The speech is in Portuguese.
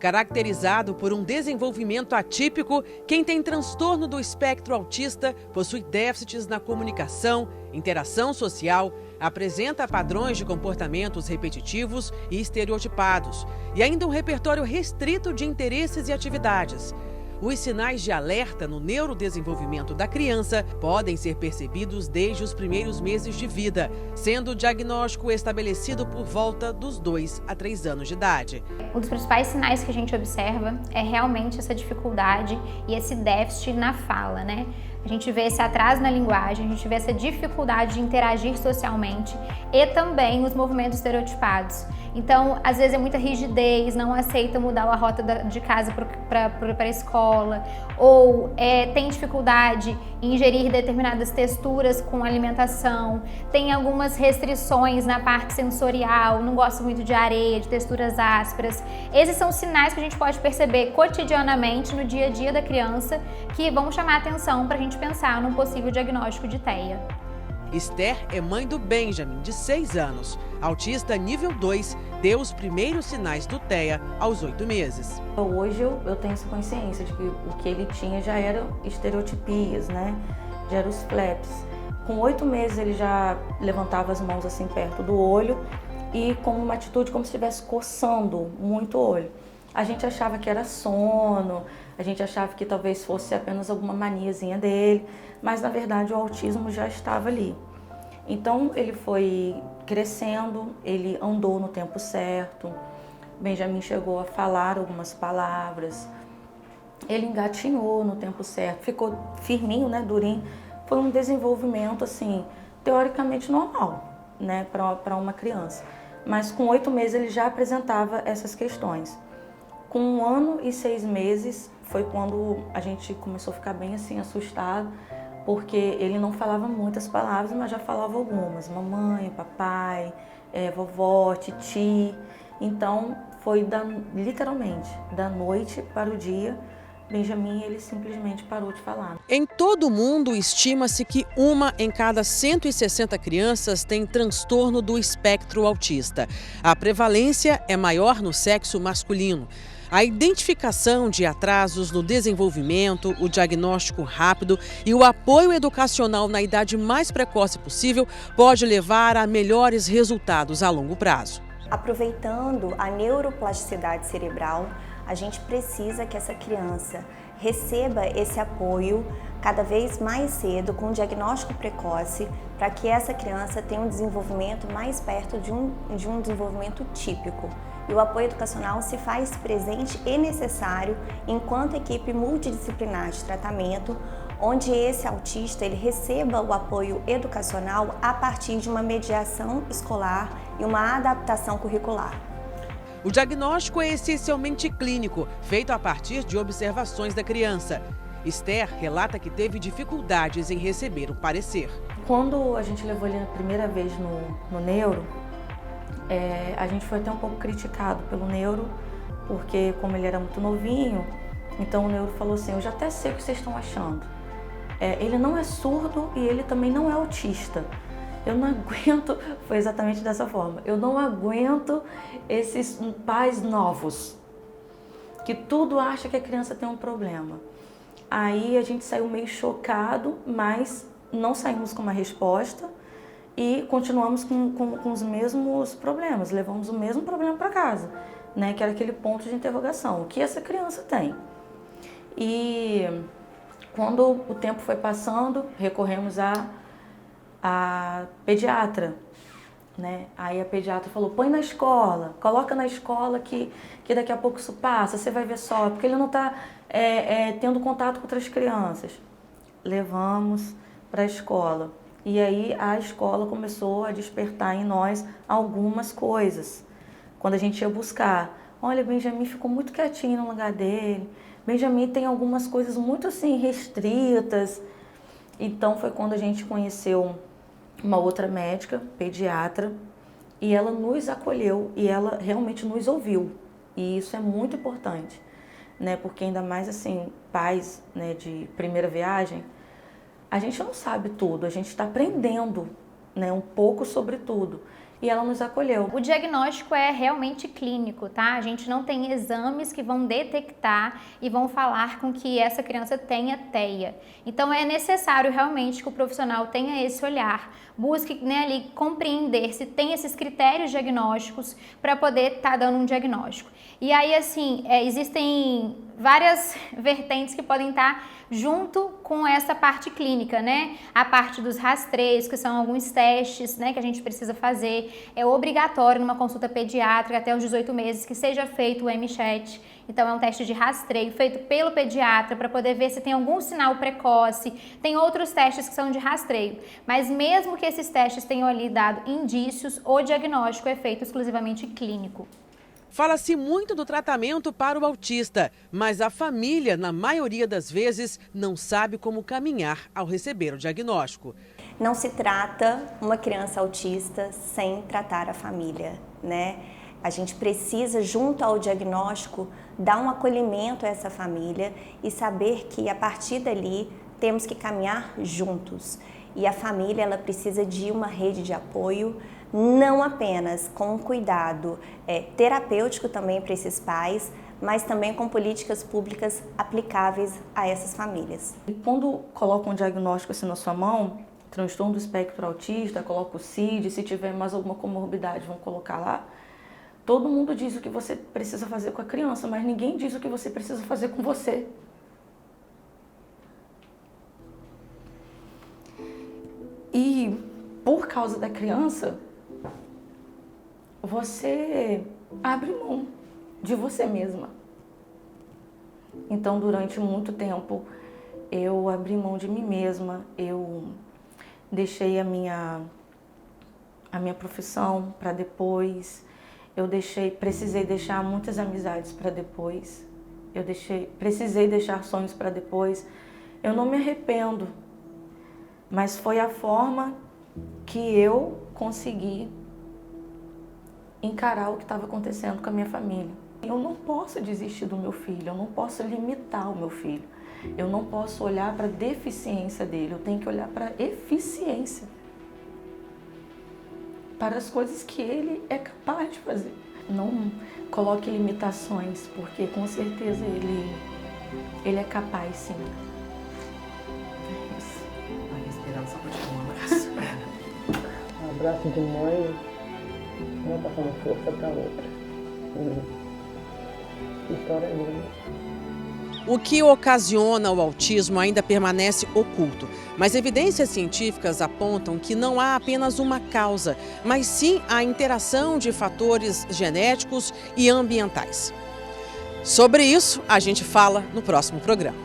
Caracterizado por um desenvolvimento atípico, quem tem transtorno do espectro autista possui déficits na comunicação, interação social, apresenta padrões de comportamentos repetitivos e estereotipados, e ainda um repertório restrito de interesses e atividades. Os sinais de alerta no neurodesenvolvimento da criança podem ser percebidos desde os primeiros meses de vida, sendo o diagnóstico estabelecido por volta dos 2 a 3 anos de idade. Um dos principais sinais que a gente observa é realmente essa dificuldade e esse déficit na fala, né? A gente vê esse atraso na linguagem, a gente vê essa dificuldade de interagir socialmente e também os movimentos estereotipados. Então, às vezes é muita rigidez, não aceita mudar a rota de casa para a escola, ou tem dificuldade em ingerir determinadas texturas com alimentação, tem algumas restrições na parte sensorial, não gosta muito de areia, de texturas ásperas. Esses são sinais que a gente pode perceber cotidianamente no dia a dia da criança que vão chamar a atenção para a gente pensar num possível diagnóstico de TEA. Esther é mãe do Benjamin, de 6 anos. Autista nível 2, deu os primeiros sinais do TEA aos 8 meses. Hoje eu tenho essa consciência de que o que ele tinha já eram estereotipias, né? Já eram os flaps. Com 8 meses ele já levantava as mãos assim perto do olho e com uma atitude como se estivesse coçando muito o olho. A gente achava que era sono, a gente achava que talvez fosse apenas alguma maniazinha dele, mas na verdade o autismo já estava ali. Então ele foi crescendo, ele andou no tempo certo, Benjamin chegou a falar algumas palavras, ele engatinhou no tempo certo, ficou firminho, né, durinho. Foi um desenvolvimento assim, teoricamente normal, né, para uma criança. Mas com 8 meses ele já apresentava essas questões. Com 1 ano e 6 meses foi quando a gente começou a ficar bem assim assustado, porque ele não falava muitas palavras, mas já falava algumas, mamãe, papai, vovó, titi. Então foi literalmente da noite para o dia, Benjamin ele simplesmente parou de falar. Em todo o mundo, estima-se que 1 em cada 160 crianças tem transtorno do espectro autista. A prevalência é maior no sexo masculino. A identificação de atrasos no desenvolvimento, o diagnóstico rápido e o apoio educacional na idade mais precoce possível pode levar a melhores resultados a longo prazo. Aproveitando a neuroplasticidade cerebral, a gente precisa que essa criança receba esse apoio cada vez mais cedo, com um diagnóstico precoce, para que essa criança tenha um desenvolvimento mais perto de um desenvolvimento típico. E o apoio educacional se faz presente e necessário enquanto equipe multidisciplinar de tratamento, onde esse autista ele receba o apoio educacional a partir de uma mediação escolar e uma adaptação curricular. O diagnóstico é essencialmente clínico, feito a partir de observações da criança. Esther relata que teve dificuldades em receber um parecer. Quando a gente levou ele a primeira vez no neuro, a gente foi até um pouco criticado pelo neuro, porque como ele era muito novinho, então o neuro falou assim, eu já até sei o que vocês estão achando. Ele não é surdo e ele também não é autista. Eu não aguento, foi exatamente dessa forma, eu não aguento esses pais novos, que tudo acha que a criança tem um problema. Aí a gente saiu meio chocado, mas não saímos com uma resposta e continuamos com os mesmos problemas, levamos o mesmo problema para casa, né, que era aquele ponto de interrogação, o que essa criança tem? E quando o tempo foi passando, recorremos a pediatra, né? Aí a pediatra falou, põe na escola, coloca na escola que daqui a pouco isso passa, você vai ver só, porque ele não está tendo contato com outras crianças. Levamos para a escola e aí a escola começou a despertar em nós algumas coisas. Quando a gente ia buscar, olha, Benjamin ficou muito quietinho no lugar dele, Benjamin tem algumas coisas muito assim restritas. Então foi quando a gente conheceu uma outra médica, pediatra, e ela nos acolheu e ela realmente nos ouviu. E isso é muito importante, né? Porque ainda mais assim, pais, né, de primeira viagem, a gente não sabe tudo, a gente está aprendendo, né, um pouco sobre tudo. e ela nos acolheu. O diagnóstico é realmente clínico, tá? A gente não tem exames que vão detectar e vão falar com que essa criança tenha TEA. Então é necessário realmente que o profissional tenha esse olhar, busque, né, ali compreender se tem esses critérios diagnósticos para poder estar dando um diagnóstico. E aí, assim, existem várias vertentes que podem estar junto com essa parte clínica, né? A parte dos rastreios, que são alguns testes, né, que a gente precisa fazer. É obrigatório numa consulta pediátrica até os 18 meses que seja feito o MCHAT. Então é um teste de rastreio feito pelo pediatra para poder ver se tem algum sinal precoce. Tem outros testes que são de rastreio, mas mesmo que esses testes tenham ali dado indícios, o diagnóstico é feito exclusivamente clínico. Fala-se muito do tratamento para o autista, mas a família, na maioria das vezes, não sabe como caminhar ao receber o diagnóstico. Não se trata uma criança autista sem tratar a família, né? A gente precisa, junto ao diagnóstico, dar um acolhimento a essa família e saber que, a partir dali, temos que caminhar juntos. E a família, ela precisa de uma rede de apoio, não apenas com um cuidado terapêutico também para esses pais, mas também com políticas públicas aplicáveis a essas famílias. E quando colocam um diagnóstico assim na sua mão, transtorno do espectro autista, coloca o CID, se tiver mais alguma comorbidade, vão colocar lá. Todo mundo diz o que você precisa fazer com a criança, mas ninguém diz o que você precisa fazer com você. E por causa da criança, você abre mão de você mesma. Então, durante muito tempo, eu abri mão de mim mesma, eu deixei a minha profissão para depois, precisei deixar muitas amizades para depois, precisei deixar sonhos para depois. Eu não me arrependo, mas foi a forma que eu consegui encarar o que estava acontecendo com a minha família. Eu não posso desistir do meu filho, eu não posso limitar o meu filho, eu não posso olhar para a deficiência dele, eu tenho que olhar para a eficiência, para as coisas que ele é capaz de fazer. Não coloque limitações, porque com certeza ele é capaz, sim. É isso. Vai respirando, só para te dar um abraço. Um abraço de mãe, uma passando força para a outra. História linda. O que ocasiona o autismo ainda permanece oculto, mas evidências científicas apontam que não há apenas uma causa, mas sim a interação de fatores genéticos e ambientais. Sobre isso, a gente fala no próximo programa.